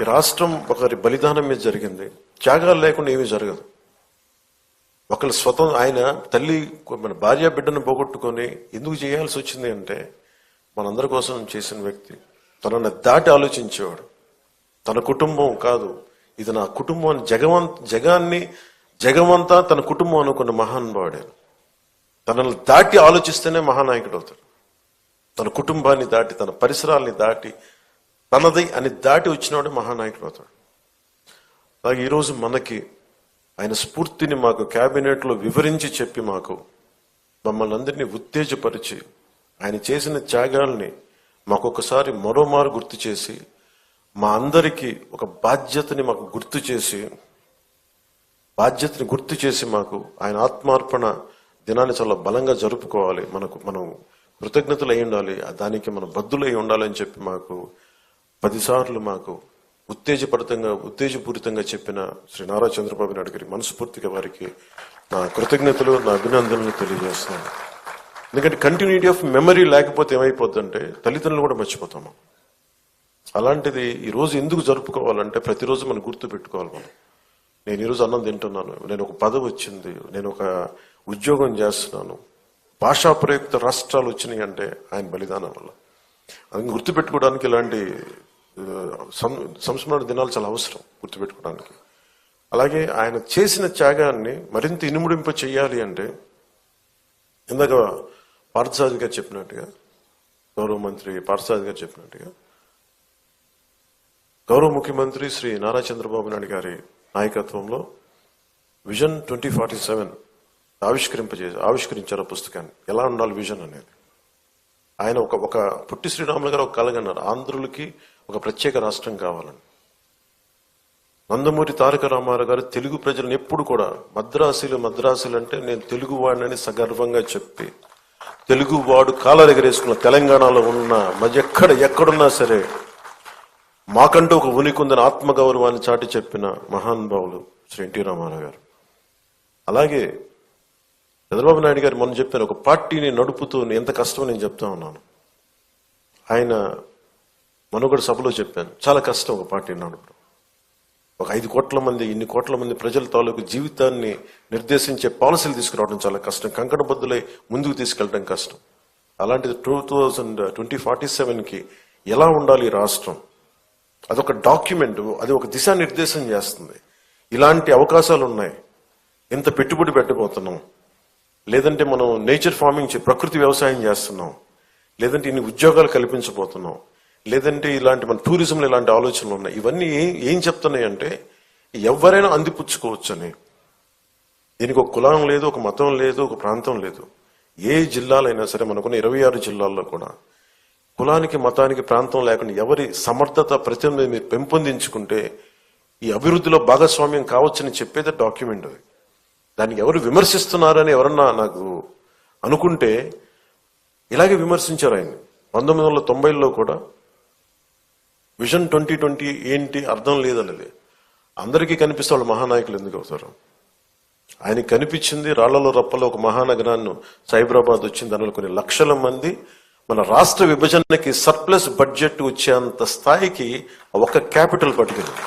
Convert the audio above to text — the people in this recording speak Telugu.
ఈ రాష్ట్రం ఒకరి బలిదానం మీద జరిగింది. త్యాగాలు లేకుండా ఏమీ జరగదు. ఒకరి ఆయన తల్లి మన భార్య బిడ్డను పోగొట్టుకొని ఎందుకు చేయాల్సి వచ్చింది అంటే మనందరి కోసం చేసిన వ్యక్తి. తనని దాటి ఆలోచించేవాడు. తన కుటుంబం కాదు, ఇది నా కుటుంబం అని జగమంతా తన కుటుంబం అనుకున్న మహానుభావుడే. తనను దాటి ఆలోచిస్తేనే మహానాయకుడు అవుతాడు. తన కుటుంబాన్ని దాటి, తన పరిసరాల్ని దాటి, తనది అని దాటి వచ్చినవాడు మహానాయకుడు అవుతాడు. అలాగే ఈరోజు మనకి ఆయన స్ఫూర్తిని మాకు క్యాబినెట్లో వివరించి చెప్పి మమ్మల్ని అందరినీ ఉత్తేజపరిచి ఆయన చేసిన త్యాగాల్ని మాకొకసారి మరోమారు గుర్తు చేసి మా అందరికీ ఒక బాధ్యతని గుర్తు చేసి మాకు ఆయన ఆత్మార్పణ దినాన్ని చాలా బలంగా జరుపుకోవాలి, మనం కృతజ్ఞతలు అయి ఉండాలి, దానికి మనం బద్దులై ఉండాలని చెప్పి 10 సార్లు ఉత్తేజపూరితంగా చెప్పిన శ్రీ నారా చంద్రబాబు నాయుడు గారికి మనస్ఫూర్తిగా వారికి నా కృతజ్ఞతలు, నా అభినందనలు తెలియజేస్తున్నాను. ఎందుకంటే కంటిన్యూటీ ఆఫ్ మెమరీ లేకపోతే ఏమైపోతుందంటే తల్లిదండ్రులు కూడా మర్చిపోతాము. అలాంటిది ఈరోజు ఎందుకు జరుపుకోవాలంటే ప్రతిరోజు మనం గుర్తు పెట్టుకోవాలి. నేను ఈరోజు అన్నం తింటున్నాను, నేను ఒక పదవి వచ్చింది, నేను ఒక ఉద్యోగం చేస్తున్నాను, భాషా ప్రయుక్త రాష్ట్రాలు వచ్చినాయి అంటే ఆయన బలిదానం వల్ల. అది గుర్తుపెట్టుకోవడానికి ఇలాంటి సంస్మరణ దినాలు చాలా అవసరం గుర్తుపెట్టుకోవడానికి. అలాగే ఆయన చేసిన త్యాగాన్ని మరింత ఇనుముడింప చెయ్యాలి అంటే ఇందాక పార్థసారథి గారు చెప్పినట్టుగా, గౌరవ మంత్రి పార్థసారథి గారు చెప్పినట్టుగా, గౌరవ ముఖ్యమంత్రి శ్రీ నారా చంద్రబాబు నాయుడు గారి నాయకత్వంలో విజన్ 2047 ఆవిష్కరించారు పుస్తకాన్ని. ఎలా ఉండాలి విజన్ అనేది. ఆయన ఒక పుట్టి శ్రీరాములు గారు ఒక కలగన్నారు, ఆంధ్రులకి ఒక ప్రత్యేక రాష్ట్రం కావాలని. నందమూరి తారక రామారావు గారు తెలుగు ప్రజలను ఎప్పుడు కూడా మద్రాసులు అంటే నేను తెలుగు వాడినని సగర్వంగా చెప్పి, తెలుగువాడు కాలర్ ఎగరేసుకున్న తెలంగాణలో ఉన్న ఎక్కడున్నా సరే మాకంటూ ఒక ఉనికి ఉందని ఆత్మగౌరవాన్ని చాటి చెప్పిన మహానుభావులు శ్రీ ఎన్టీ రామారావు గారు. అలాగే చంద్రబాబు నాయుడు గారు మొన్న చెప్పారు, ఒక పార్టీని నడుపుతూ ఎంత కష్టమో నేను చెప్తా ఉన్నాను. ఆయన మనుగడ సభలో చెప్పాను, చాలా కష్టం ఒక పార్టీని నడపడం. ఒక 5 కోట్ల మంది, ఇన్ని కోట్ల మంది ప్రజల తాలూకు జీవితాన్ని నిర్దేశించే పాలసీలు తీసుకురావడం చాలా కష్టం, కంకణబద్దులై ముందుకు తీసుకెళ్ళడం కష్టం. అలాంటిది 2047కి ఎలా ఉండాలి ఈ రాష్ట్రం, అదొక డాక్యుమెంట్, అది ఒక దిశానిర్దేశం చేస్తుంది. ఇలాంటి అవకాశాలు ఉన్నాయి, ఎంత పెట్టుబడి పెట్టబోతున్నాం, లేదంటే మనం నేచర్ ఫార్మింగ్ ప్రకృతి వ్యవసాయం చేస్తున్నాం, లేదంటే ఇన్ని ఉద్యోగాలు కల్పించబోతున్నాం, లేదంటే ఇలాంటి మన టూరిజంలో ఇలాంటి ఆలోచనలు ఉన్నాయి. ఇవన్నీ ఏం చెప్తున్నాయి అంటే ఎవరైనా అందిపుచ్చుకోవచ్చని. దీనికి ఒక కులం లేదు, ఒక మతం లేదు, ఒక ప్రాంతం లేదు. ఏ జిల్లాలైనా సరే, మనకున్న 26 జిల్లాల్లో కూడా కులానికి, మతానికి, ప్రాంతం లేకుండా ఎవరి సమర్థత ప్రతినిధి మీరు పెంపొందించుకుంటే ఈ అభివృద్ధిలో భాగస్వామ్యం కావచ్చని చెప్పేది డాక్యుమెంట్. అది దానికి ఎవరు విమర్శిస్తున్నారని ఎవరన్నా నాకు అనుకుంటే ఇలాగే విమర్శించారు ఆయన. 1990లో కూడా విజన్ 2020 ఏంటి అర్థం లేదన్నది. అందరికీ కనిపిస్తే వాళ్ళు మహానాయకులు ఎందుకు అవుతారు? ఆయనకి కనిపించింది రాళ్లలో రప్పలో ఒక మహానగరాన్ని, సైబరాబాద్ వచ్చింది, దానిలో కొన్ని లక్షల మంది. మన రాష్ట్ర విభజనకి సర్ప్లస్ బడ్జెట్ వచ్చేంత స్థాయికి ఒక క్యాపిటల్ పట్టుకెళ్ళింది.